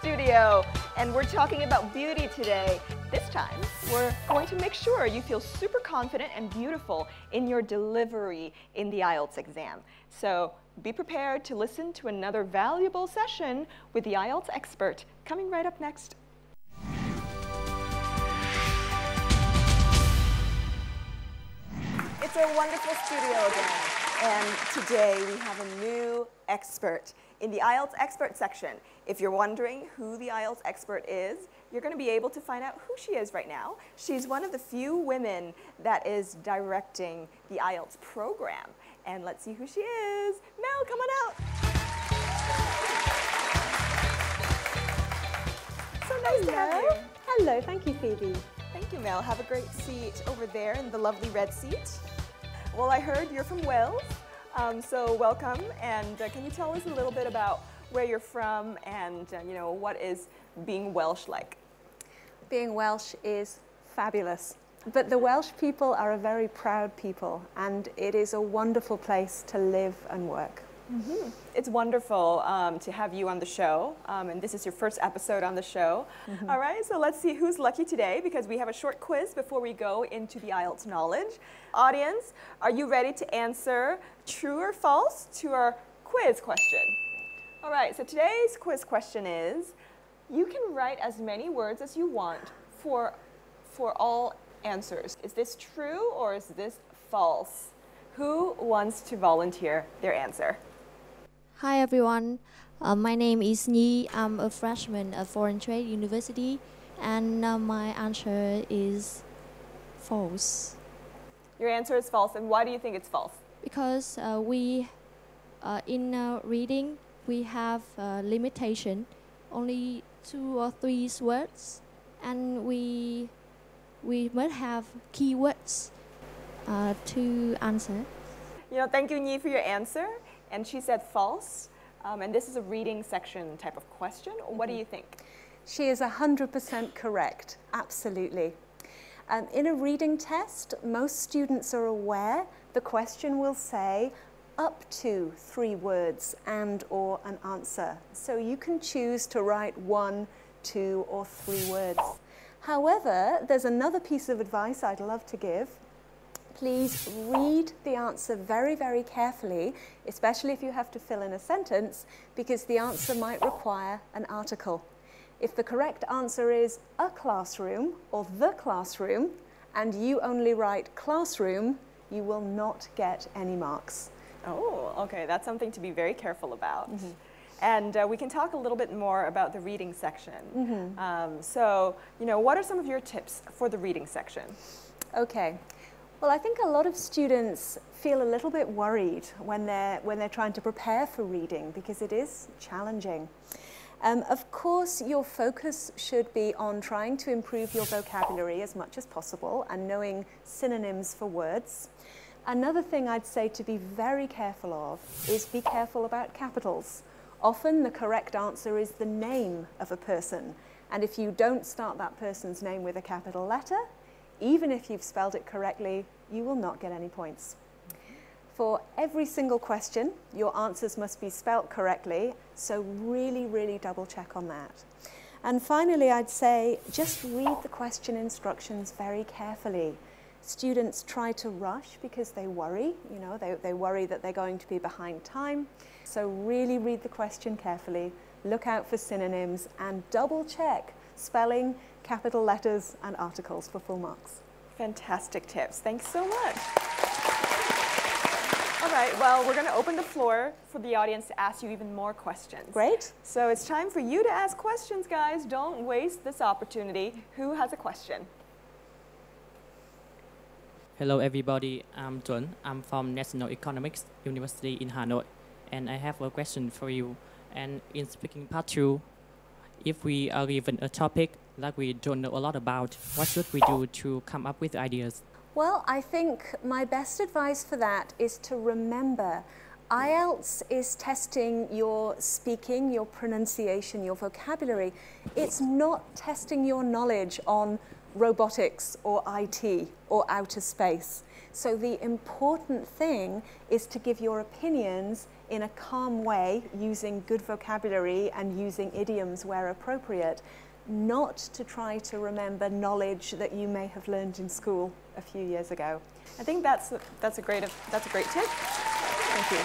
studio, and we're talking about beauty today. This time, we're going to make sure you feel super confident and beautiful in your delivery in the IELTS exam. So be prepared to listen to another valuable session with the IELTS expert coming right up next. It's a wonderful studio again, and today we have a new expert in the IELTS expert section. If you're wondering who the IELTS expert is, you're going to be able to find out who she is right now. She's one of the few women that is directing the IELTS program. And let's see who she is. Mel, come on out. So nice to have you. Hello, thank you, Phoebe. Thank you, Mel. Have a great seat over there in the lovely red seat. Well, I heard you're from Wales, so welcome. And can you tell us a little bit about where you're from and you know, what is being Welsh like? Being Welsh is fabulous. But the Welsh people are a very proud people, and it is a wonderful place to live and work. Mm-hmm. It's wonderful to have you on the show, and this is your first episode on the show. Mm-hmm. All right, so let's see who's lucky today, because we have a short quiz before we go into the IELTS knowledge. Audience, are you ready to answer true or false to our quiz question? All right, so today's quiz question is, you can write as many words as you want for all answers. Is this true or is this false? Who wants to volunteer their answer? Hi everyone, my name is Nhi. I'm a freshman at Foreign Trade University, and my answer is false. Your answer is false, and why do you think it's false? Because in reading we have a limitation, only 2 or 3 words, and we must have keywords to answer. You know, thank you, Nhi, for your answer. And she said false. And this is a reading section type of question. What do you think? She is 100% correct, absolutely. In a reading test, most students are aware the question will say up to 3 words and or an answer. So you can choose to write 1, 2 or 3 words. However, there's another piece of advice I'd love to give. Please read the answer very, very carefully, especially if you have to fill in a sentence, because the answer might require an article. If the correct answer is a classroom or the classroom, and you only write classroom, you will not get any marks. Oh, okay, that's something to be very careful about. Mm-hmm. And we can talk a little bit more about the reading section. Mm-hmm. So, you know, what are some of your tips for the reading section? Okay. Well, I think a lot of students feel a little bit worried when they're trying to prepare for reading, because it is challenging. Of course, your focus should be on trying to improve your vocabulary as much as possible and knowing synonyms for words. Another thing I'd say to be very careful of is be careful about capitals. Often the correct answer is the name of a person, and if you don't start that person's name with a capital letter, even if you've spelled it correctly, you will not get any points. For every single question, your answers must be spelt correctly, so really, really double check on that. And finally, I'd say just read the question instructions very carefully. Students try to rush because they worry, you know, they worry that they're going to be behind time. So really read the question carefully, look out for synonyms, and double check spelling, capital letters, and articles for full marks. Fantastic tips. Thanks so much. All right, well, we're going to open the floor for the audience to ask you even more questions. Great. So it's time for you to ask questions, guys. Don't waste this opportunity. Who has a question? Hello everybody, I'm Chuỗi. I'm from National Economics University in Hanoi, and I have a question for you. And in speaking part 2, if we are given a topic that we don't know a lot about, what should we do to come up with ideas? Well, I think my best advice for that is to remember IELTS is testing your speaking, your pronunciation, your vocabulary. It's not testing your knowledge on robotics or IT or outer space. So the important thing is to give your opinions in a calm way, using good vocabulary and using idioms where appropriate, not to try to remember knowledge that you may have learned in school a few years ago. I think that's a great tip. Thank you.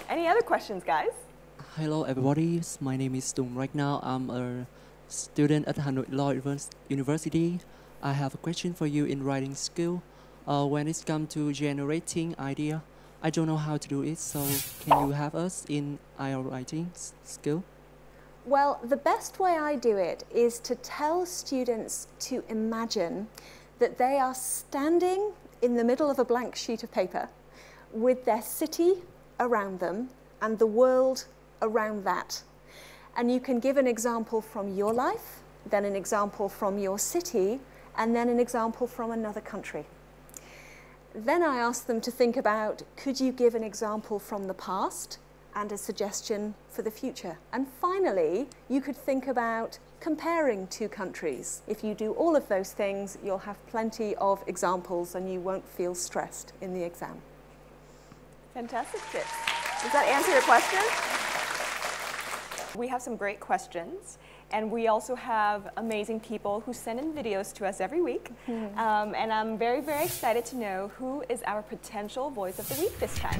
Any other questions, guys? Hello everybody, my name is Tùng. Right now I'm a student at Hanoi Law University. I have a question for you in writing skill. When it comes to generating idea, I don't know how to do it, so can you have us in our writing skill? Well, the best way I do it is to tell students to imagine that they are standing in the middle of a blank sheet of paper with their city around them and the world around that. And you can give an example from your life, then an example from your city, and then an example from another country. Then I ask them to think about, could you give an example from the past and a suggestion for the future? And finally, you could think about comparing two countries. If you do all of those things, you'll have plenty of examples and you won't feel stressed in the exam. Fantastic tips. Does that answer your question? We have some great questions, and we also have amazing people who send in videos to us every week. And I'm very, very excited to know who is our potential voice of the week this time.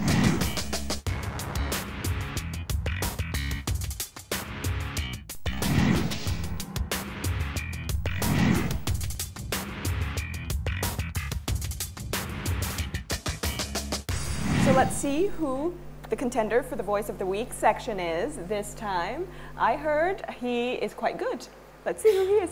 So let's see who the contender for the Voice of the Week section is this time. I heard he is quite good. Let's see who he is.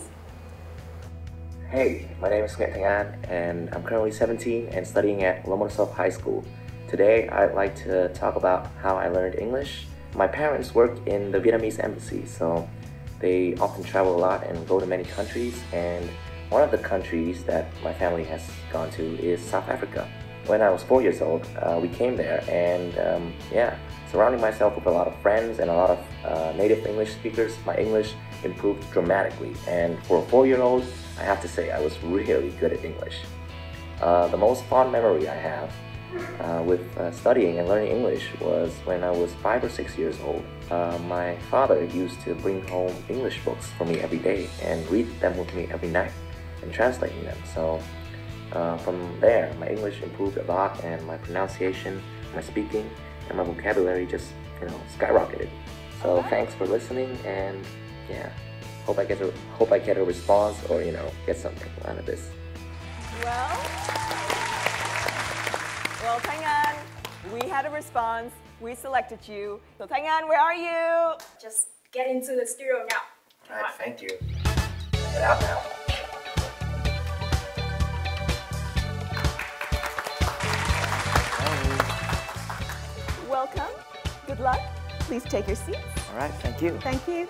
Hey, my name is Nguyễn Thành An, and I'm currently 17 and studying at Lomonosov High School. Today, I'd like to talk about how I learned English. My parents work in the Vietnamese embassy, so they often travel a lot and go to many countries, and one of the countries that my family has gone to is South Africa. When I was 4 years old, we came there, and surrounding myself with a lot of friends and a lot of native English speakers, my English improved dramatically. And for a 4-year-old, I have to say I was really good at English. The most fond memory I have with studying and learning English was when I was 5 or 6 years old. My father used to bring home English books for me every day and read them with me every night and translating them. So from there, my English improved a lot, and my pronunciation, my speaking, and my vocabulary just, skyrocketed. So thanks for listening, and hope I get a response or get something out of this. Well, Thành An, we had a response. We selected you. So Thành An, where are you? Just get into the studio now. All right, thank you. Get out now. Welcome. Good luck. Please take your seats. All right, thank you. Thank you.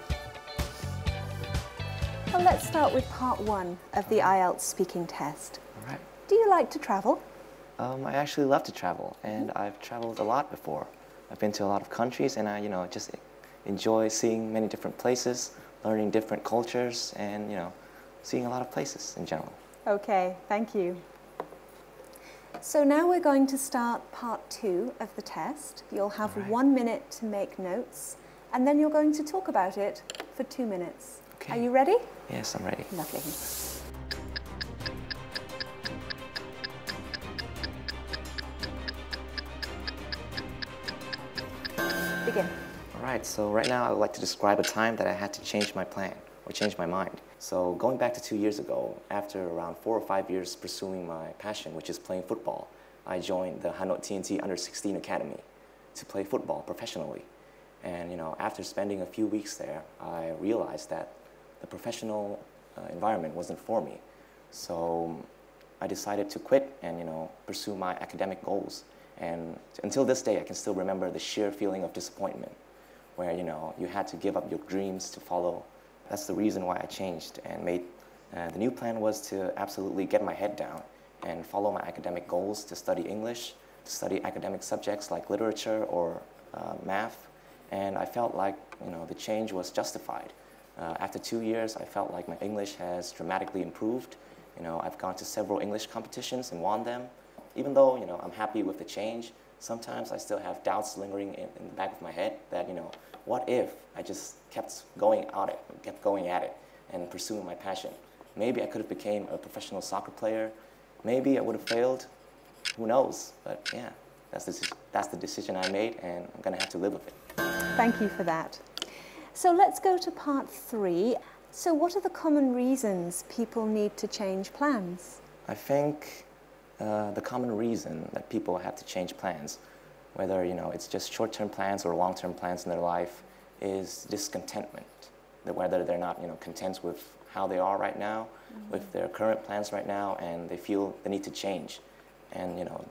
Well, let's start with part 1 of the IELTS speaking test. All right. Do you like to travel? I actually love to travel, and I've traveled a lot before. I've been to a lot of countries, and I, just enjoy seeing many different places, learning different cultures, and, seeing a lot of places in general. Okay, thank you. So now we're going to start part 2 of the test. You'll have 1 minute to make notes, and then you're going to talk about it for 2 minutes. Okay. Are you ready? Yes, I'm ready. Lovely. Begin. All right, so right now I would like to describe a time that I had to change my plan or change my mind. So going back to 2 years ago, after around 4 or 5 years pursuing my passion, which is playing football, I joined the Hanoi TNT Under-16 Academy to play football professionally. And after spending a few weeks there, I realized that the professional environment wasn't for me. So I decided to quit and pursue my academic goals. And until this day, I can still remember the sheer feeling of disappointment, where you had to give up your dreams to follow. That's the reason why I changed and made the new plan was to absolutely get my head down and follow my academic goals, to study English, to study academic subjects like literature or math. And I felt like the change was justified. After 2 years, I felt like my English has dramatically improved. You know, I've gone to several English competitions and won them. Even though, you know, I'm happy with the change, sometimes I still have doubts lingering in the back of my head that, you know, what if I just kept going at it and pursuing my passion? Maybe I could have became a professional soccer player. Maybe I would have failed. Who knows? But yeah, that's the decision I made, and I'm gonna have to live with it. Thank you for that. So let's go to part 3. So what are the common reasons people need to change plans? I think the common reason that people have to change plans, whether, you know, it's just short-term plans or long-term plans in their life, is discontentment. That whether they're not, you know, content with how they are right now, with their current plans right now, and they feel the need to change. And, you know,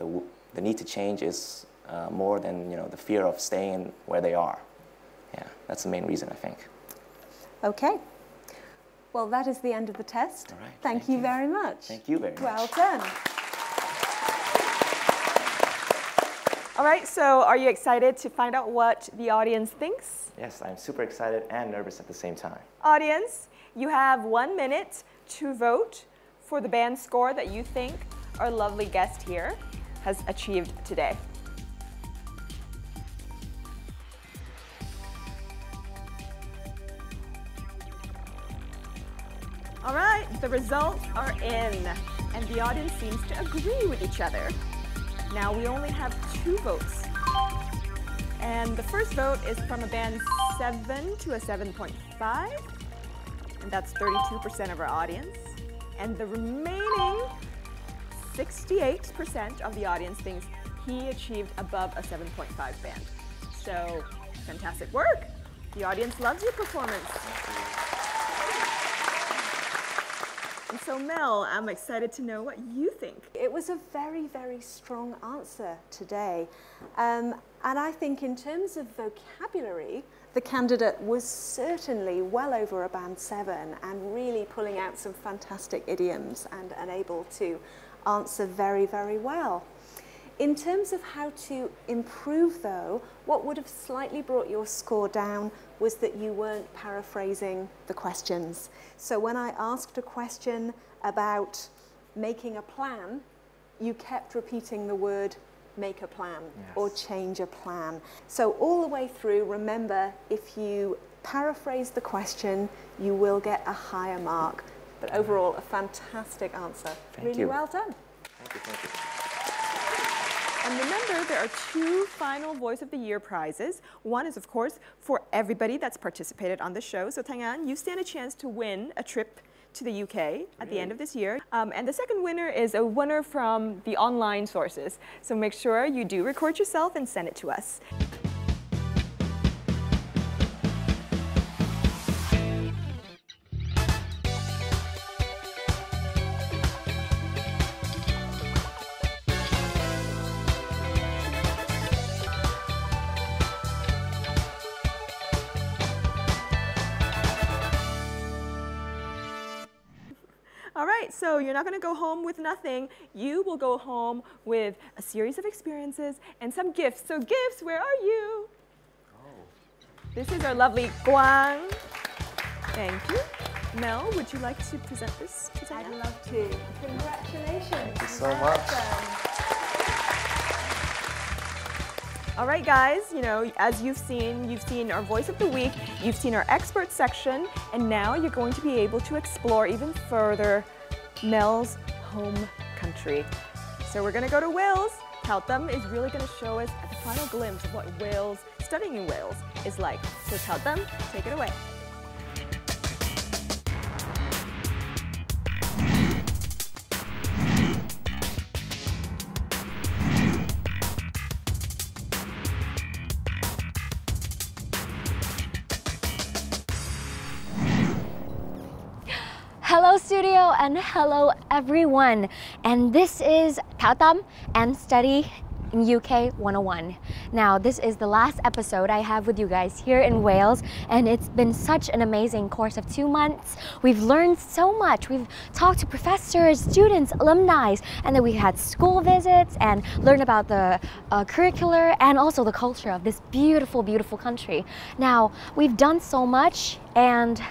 the need to change is more than, you know, the fear of staying where they are. Yeah, that's the main reason, I think. Okay. Well, that is the end of the test. All right. Thank you very much. Thank you very much. Well done. All right, so are you excited to find out what the audience thinks? Yes, I'm super excited and nervous at the same time. Audience, you have 1 minute to vote for the band score that you think our lovely guest here has achieved today. All right, the results are in, and the audience seems to agree with each other. Now we only have 2 votes. And the first vote is from a band 7 to a 7.5. And that's 32% of our audience. And the remaining 68% of the audience thinks he achieved above a 7.5 band. So, fantastic work. The audience loves your performance. And so Mel, I'm excited to know what you think. It was a very, very strong answer today. And I think in terms of vocabulary, the candidate was certainly well over a band 7 and really pulling out some fantastic idioms and able to answer very, very well. In terms of how to improve though, what would have slightly brought your score down was that you weren't paraphrasing the questions. So when I asked a question about making a plan, you kept repeating the word make a plan or change a plan. So all the way through, remember, if you paraphrase the question, you will get a higher mark. But overall, a fantastic answer. Really well done. Thank you, thank you. And remember, there are 2 final Voice of the Year prizes. One is, of course, for everybody that's participated on the show. So Thành An, you stand a chance to win a trip to the UK at the end of this year. And the second winner is a winner from the online sources. So make sure you do record yourself and send it to us. All right, so you're not going to go home with nothing. You will go home with a series of experiences and some gifts. So gifts, where are you? Oh. This is our lovely Guang. Thank you. Mel, would you like to present this to Thành An? I'd love to. Congratulations. Thank you so much. All right, guys, you know, as you've seen our Voice of the Week, you've seen our expert section, and now you're going to be able to explore even further Mel's home country. So we're going to go to Wales. Thảo Tâm is really going to show us the final glimpse of what Wales, studying in Wales, is like. So Thảo Tâm, take it away. Hello studio and hello everyone, and this is Thảo Tâm and Study in UK 101. Now this is the last episode I have with you guys here in Wales, and it's been such an amazing course of 2 months. We've learned so much. We've talked to professors, students, alumni, and then we had school visits and learned about the curricular and also the culture of this beautiful, beautiful country. Now we've done so much, and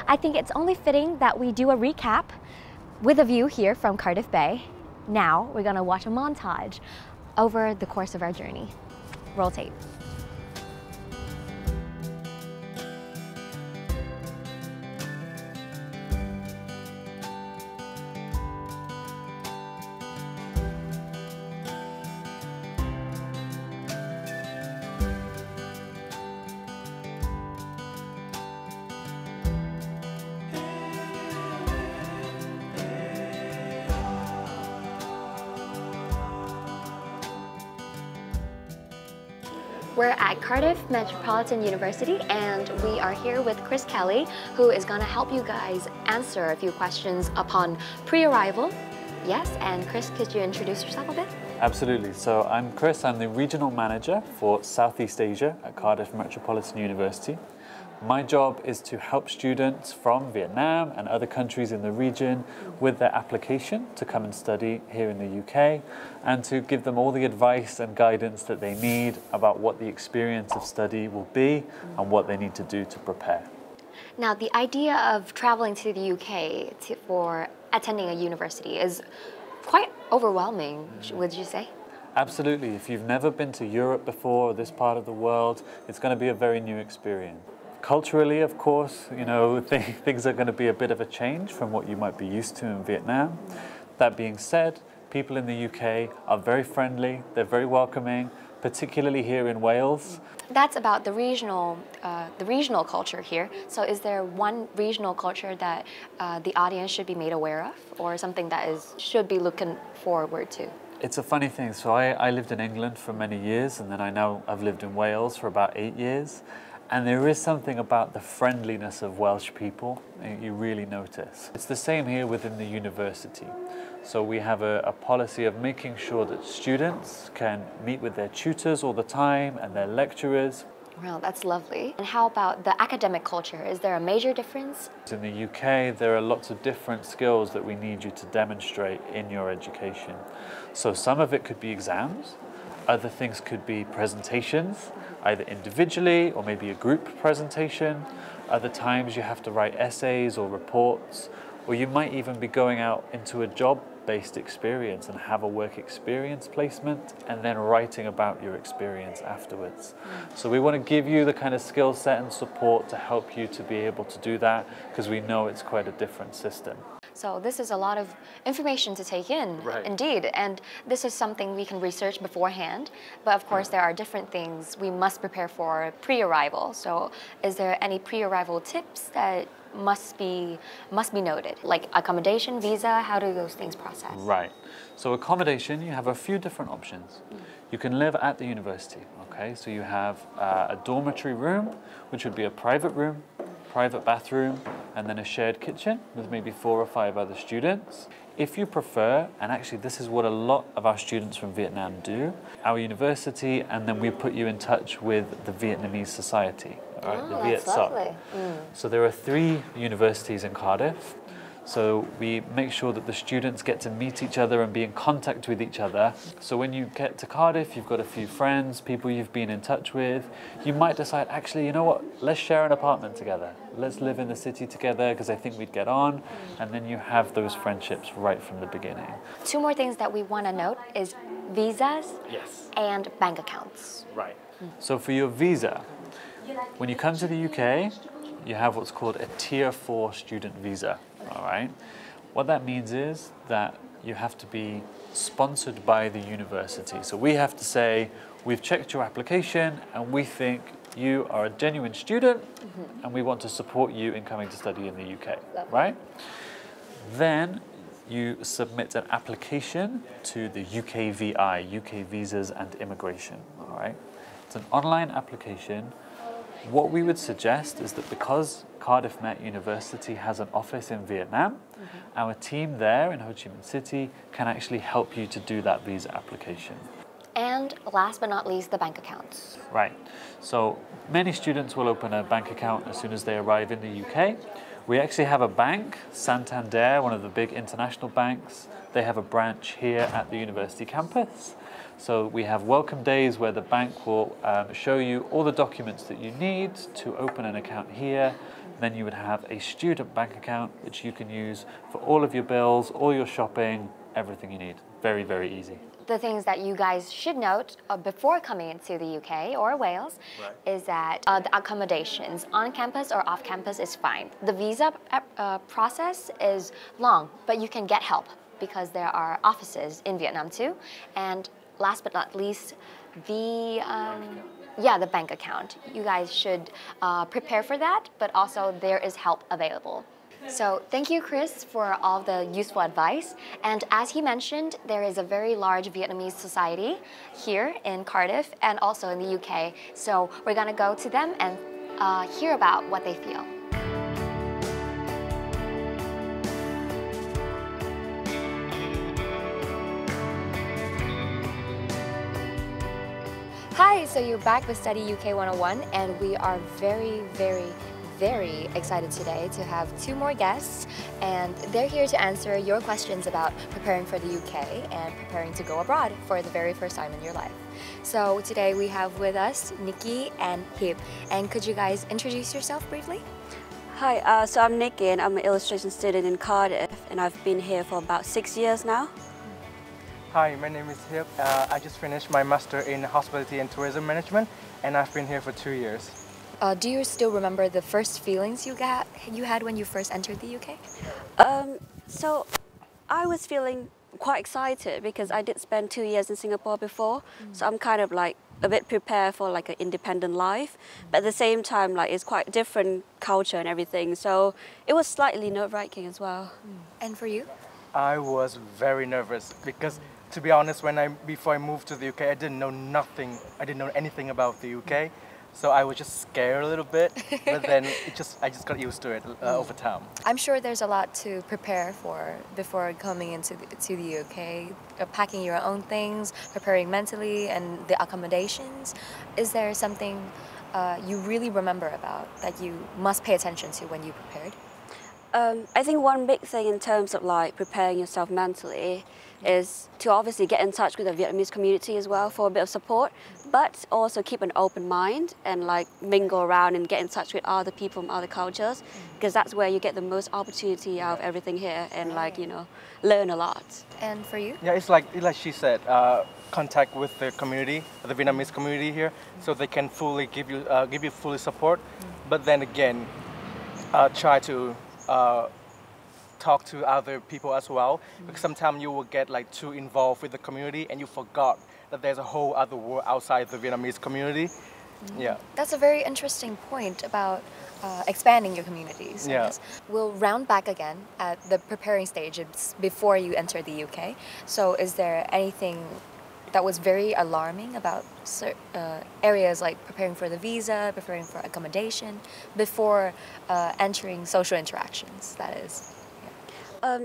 I think it's only fitting that we do a recap with a view here from Cardiff Bay. Now we're gonna watch a montage over the course of our journey. Roll tape. We're at Cardiff Metropolitan University and we are here with Chris Kelly, who is going to help you guys answer a few questions upon pre-arrival. Yes, and Chris, could you introduce yourself a bit? Absolutely. So I'm Chris, I'm the Regional Manager for Southeast Asia at Cardiff Metropolitan University. My job is to help students from Vietnam and other countries in the region with their application to come and study here in the UK and to give them all the advice and guidance that they need about what the experience of study will be and what they need to do to prepare. Now, the idea of traveling to the UK for attending a university is quite overwhelming, would you say? Absolutely. If you've never been to Europe before or this part of the world, it's going to be a very new experience. Culturally, of course, you know, things are going to be a bit of a change from what you might be used to in Vietnam. That being said, people in the UK are very friendly, they're very welcoming, particularly here in Wales. That's about the regional culture here. So is there one regional culture that the audience should be made aware of, or something that should be looking forward to? It's a funny thing. So I lived in England for many years, and then I've lived in Wales for about 8 years. And there is something about the friendliness of Welsh people you really notice. It's the same here within the university. So we have a policy of making sure that students can meet with their tutors all the time and their lecturers. Well, that's lovely. And how about the academic culture? Is there a major difference? In the UK, there are lots of different skills that we need you to demonstrate in your education. So some of it could be exams. Other things could be presentations, either individually or maybe a group presentation. Other times you have to write essays or reports, or you might even be going out into a job-based experience and have a work experience placement and then writing about your experience afterwards. So we want to give you the kind of skill set and support to help you to be able to do that, because we know it's quite a different system. So this is a lot of information to take in, right. Indeed, and this is something we can research beforehand, but of course there are different things we must prepare for pre-arrival. So is there any pre-arrival tips that must be noted, like accommodation, visa? How do those things process? Right. So accommodation, you have a few different options. You can live at the university, okay? So you have a dormitory room, which would be a private room, private bathroom, and then a shared kitchen with maybe 4 or 5 other students. If you prefer, and actually this is what a lot of our students from Vietnam do, our university, and then we put you in touch with the Vietnamese society, all right? The Viet lovely. So there are 3 universities in Cardiff. So we make sure that the students get to meet each other and be in contact with each other. So when you get to Cardiff, you've got a few friends, people you've been in touch with. You might decide, actually, you know what, let's share an apartment together. Let's live in the city together because I think we'd get on. And then you have those friendships right from the beginning. 2 more things that we want to note is visas and bank accounts. Right. So for your visa, when you come to the UK, you have what's called a Tier 4 student visa. All right. What that means is that you have to be sponsored by the university. So we have to say, we've checked your application and we think you are a genuine student and we want to support you in coming to study in the UK, right? Then you submit an application to the UKVI, UK Visas and Immigration, all right? It's an online application. What we would suggest is that because Cardiff Met University has an office in Vietnam, our team there in Ho Chi Minh City can actually help you to do that visa application. And last but not least, the bank accounts. Right. So many students will open a bank account as soon as they arrive in the UK. We actually have a bank, Santander, one of the big international banks. They have a branch here at the university campus. So we have welcome days where the bank will show you all the documents that you need to open an account here. Then you would have a student bank account which you can use for all of your bills, all your shopping, everything you need. Very, very easy. The things that you guys should note before coming into the UK or Wales is that the accommodations on campus or off campus is fine. The visa process is long, but you can get help because there are offices in Vietnam too. And last but not least, the bank account. You guys should prepare for that, but also there is help available. So thank you, Chris, for all the useful advice. And as he mentioned, there is a very large Vietnamese society here in Cardiff and also in the UK. So we're going to go to them and hear about what they feel. Hi, so you're back with Study UK 101, and we are very excited today to have two more guests, and they're here to answer your questions about preparing for the UK and preparing to go abroad for the very first time in your life. So today we have with us Nikki and Hip, and could you guys introduce yourself briefly? Hi, so I'm Nikki and I'm an illustration student in Cardiff, and I've been here for about 6 years now. Hi, my name is Hip. I just finished my Master in Hospitality and Tourism Management, and I've been here for 2 years. Do you still remember the first feelings you had when you first entered the UK? So I was feeling quite excited because I did spend 2 years in Singapore before, so I'm kind of like a bit prepared for like an independent life, but at the same time like it's quite different culture and everything, so it was slightly nerve-wracking as well. And for you? I was very nervous because, to be honest, before I moved to the UK, I didn't know nothing. I didn't know anything about the UK. So I was just scared a little bit, but then I just got used to it over time. I'm sure there's a lot to prepare for before coming into the UK, packing your own things, preparing mentally, and the accommodations. Is there something you really remember about that you must pay attention to when you prepared? I think one big thing in terms of like preparing yourself mentally is to obviously get in touch with the Vietnamese community as well for a bit of support, but also keep an open mind and like mingle around and get in touch with other people from other cultures, because that's where you get the most opportunity out of everything here and like, you know, learn a lot. And for you? Yeah, it's like she said, contact with the community, the Vietnamese community here, so they can fully give you fully support. But then again, try to talk to other people as well, because sometimes you will get like too involved with the community and you forgot that there's a whole other world outside the Vietnamese community. Yeah. That's a very interesting point about expanding your communities. Yeah. We'll round back again at the preparing stages before you enter the UK. So is there anything that was very alarming about areas like preparing for the visa, preparing for accommodation, before entering social interactions, that is?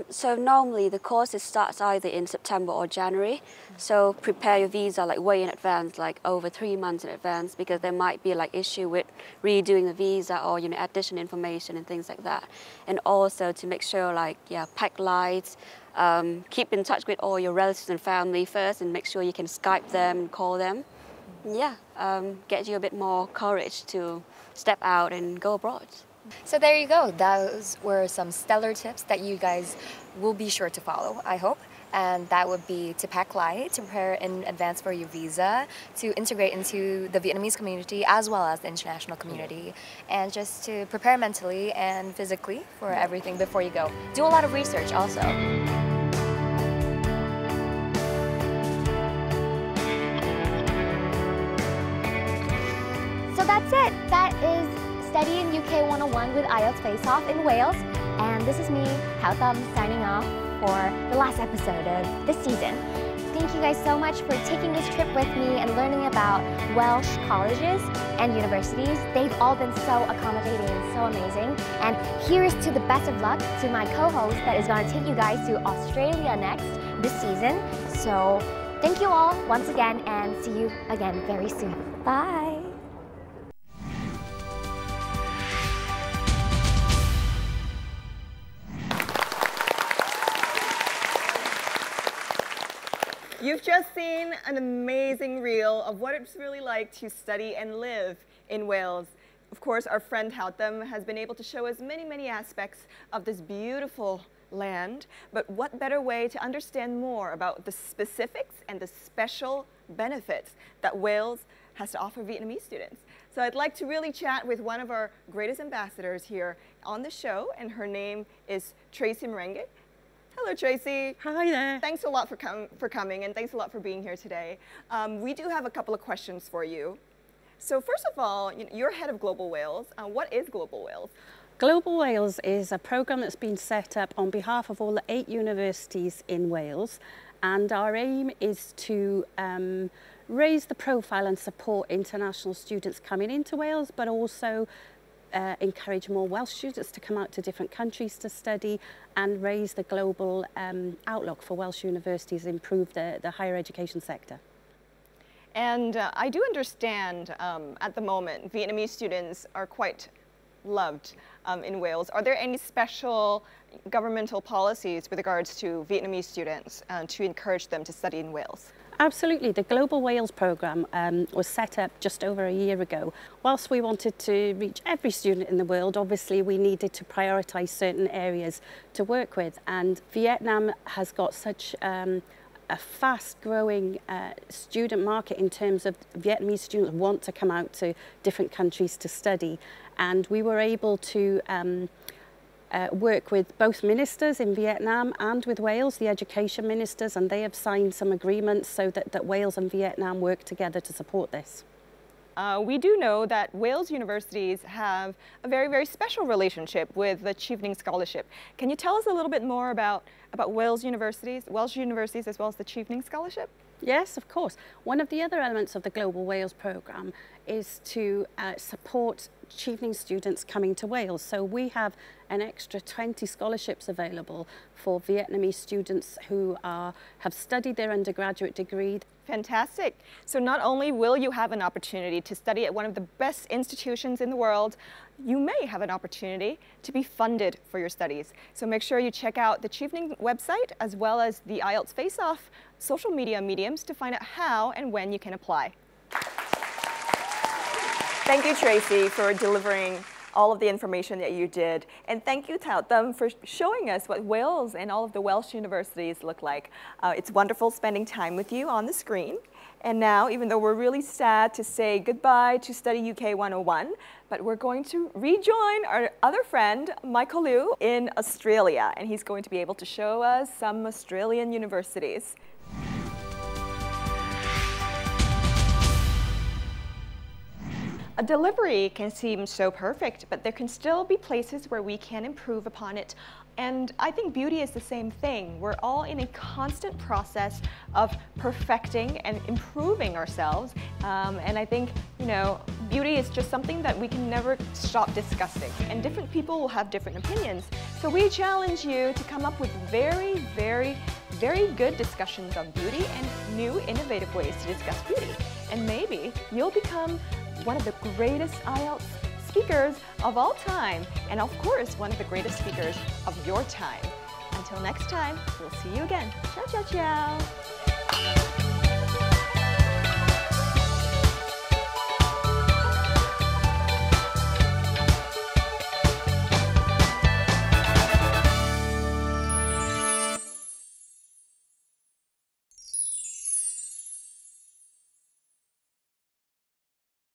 So normally the course starts either in September or January. So prepare your visa like way in advance, like over 3 months in advance, because there might be like issue with redoing the visa or, you know, additional information and things like that. And also to make sure like, yeah, pack light, keep in touch with all your relatives and family first and make sure you can Skype them and call them. Yeah, get you a bit more courage to step out and go abroad. So there you go. Those were some stellar tips that you guys will be sure to follow, I hope. And that would be to pack light, to prepare in advance for your visa, to integrate into the Vietnamese community as well as the international community, and just to prepare mentally and physically for everything before you go. Do a lot of research also. So that's it. That is Studying UK 101 with IELTS FACE-OFF in Wales. And this is me, Thảo Tâm, signing off for the last episode of this season. Thank you guys so much for taking this trip with me and learning about Welsh colleges and universities. They've all been so accommodating and so amazing. And here's to the best of luck to my co-host that is going to take you guys to Australia next this season. So thank you all once again, and see you again very soon. Bye. You've just seen an amazing reel of what it's really like to study and live in Wales. Of course, our friend Thảo Tâm has been able to show us many, many aspects of this beautiful land, but what better way to understand more about the specifics and the special benefits that Wales has to offer Vietnamese students. So I'd like to really chat with one of our greatest ambassadors here on the show, and her name is Tracy Merengue. Hello, Tracy. Hi there. Thanks a lot for coming, and thanks a lot for being here today. We do have a couple of questions for you. So first of all, you're head of Global Wales. What is Global Wales? Global Wales is a programme that's been set up on behalf of all the 8 universities in Wales, and our aim is to raise the profile and support international students coming into Wales, but also encourage more Welsh students to come out to different countries to study and raise the global outlook for Welsh universities, improve the higher education sector. And I do understand at the moment Vietnamese students are quite loved in Wales. Are there any special governmental policies with regards to Vietnamese students to encourage them to study in Wales? Absolutely. The Global Wales programme was set up just over a year ago. Whilst we wanted to reach every student in the world, obviously we needed to prioritise certain areas to work with, and Vietnam has got such a fast-growing student market in terms of Vietnamese students want to come out to different countries to study, and we were able to work with both ministers in Vietnam and with Wales, the education ministers, and they have signed some agreements so that Wales and Vietnam work together to support this. We do know that Wales universities have a very, very special relationship with the Chevening Scholarship. Can you tell us a little bit more about Welsh universities as well as the Chevening Scholarship? Yes, of course. One of the other elements of the Global Wales programme is to support Chevening students coming to Wales. So we have an extra 20 scholarships available for Vietnamese students who have studied their undergraduate degree. Fantastic. So not only will you have an opportunity to study at one of the best institutions in the world, you may have an opportunity to be funded for your studies. So make sure you check out the Chevening website as well as the IELTS FACE-OFF social media mediums to find out how and when you can apply. Thank you, Tracy, for delivering all of the information that you did. And thank you, Thảo Tâm, for showing us what Wales and all of the Welsh universities look like. It's wonderful spending time with you on the screen. And now, even though we're really sad to say goodbye to Study UK 101, but we're going to rejoin our other friend, Michael Liu, in Australia. And he's going to be able to show us some Australian universities. A delivery can seem so perfect, but there can still be places where we can improve upon it. And I think beauty is the same thing. We're all in a constant process of perfecting and improving ourselves. And I think, beauty is just something that we can never stop discussing. And different people will have different opinions. So we challenge you to come up with very, very, very good discussions on beauty and new innovative ways to discuss beauty. And maybe you'll become one of the greatest IELTS speakers of all time, and of course, one of the greatest speakers of your time. Until next time, we'll see you again. Ciao, ciao, ciao.